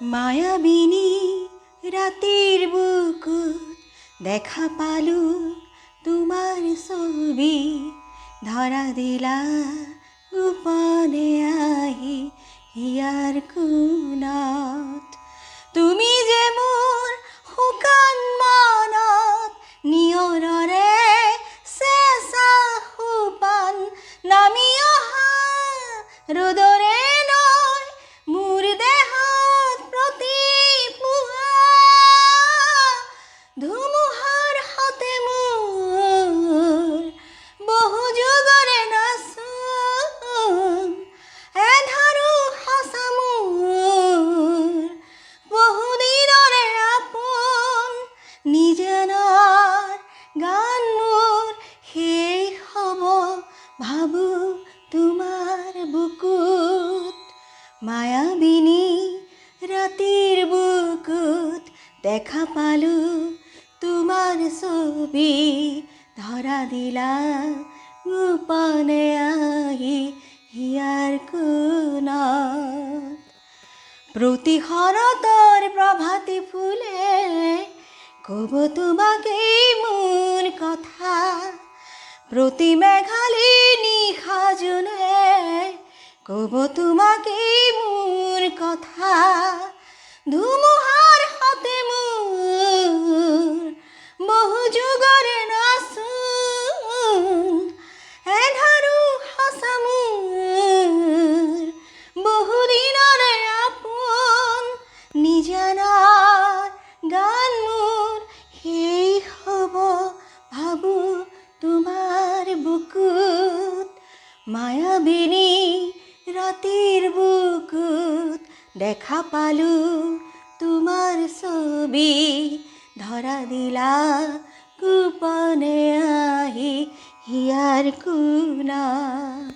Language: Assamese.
মায়াবিনী ৰাতেৰ বুকুত দেখা পালু তোমাৰ ছবি ধৰা দিলা গোপনে আহি হিয়াৰ কোণত তুমি যে মোৰ শুকান মনত নিয়ৰৰে চেঁচা সোপান নামি অহা ৰ'দৰে নৈ মোৰ দেহত প্ৰতিপুৱা ধুমুহাৰ সতে মোৰ বহু যুগৰে নাচোন এন্ধাৰো সঁচা মোৰ বহুদিনৰে আপোন নিজানৰ গান মোৰ শেষ হ'ব ভাবো তোমাৰ বুকুত মায়াবিনী ৰাতিৰ বুকুত দেখা পালো তোমাৰ ছবি ধৰা দিলা গোপনে আহি হিয়াৰ কোণত প্ৰতি শৰতৰ প্ৰভাতী ফুলে ক'ব তোমাকে মোৰ কথা প্ৰতি মেঘালী নিশা জোনে ক'ব তোমাকে মোৰ কথা ধুমুহাৰ সতে মোৰ বহু যুগৰে নাচোন এন্ধাৰো সঁচা মোৰ বহুদিনৰে আপোন নিজানৰ গান মোৰ শেষ হ'ব ভাবো তোমাৰ বুকুত মায়াবিনী ৰাতিৰ বুকুত দেখা পালো তোমাৰ ছবি ধৰা দিলা গোপনে আহি হিয়াৰ কোণত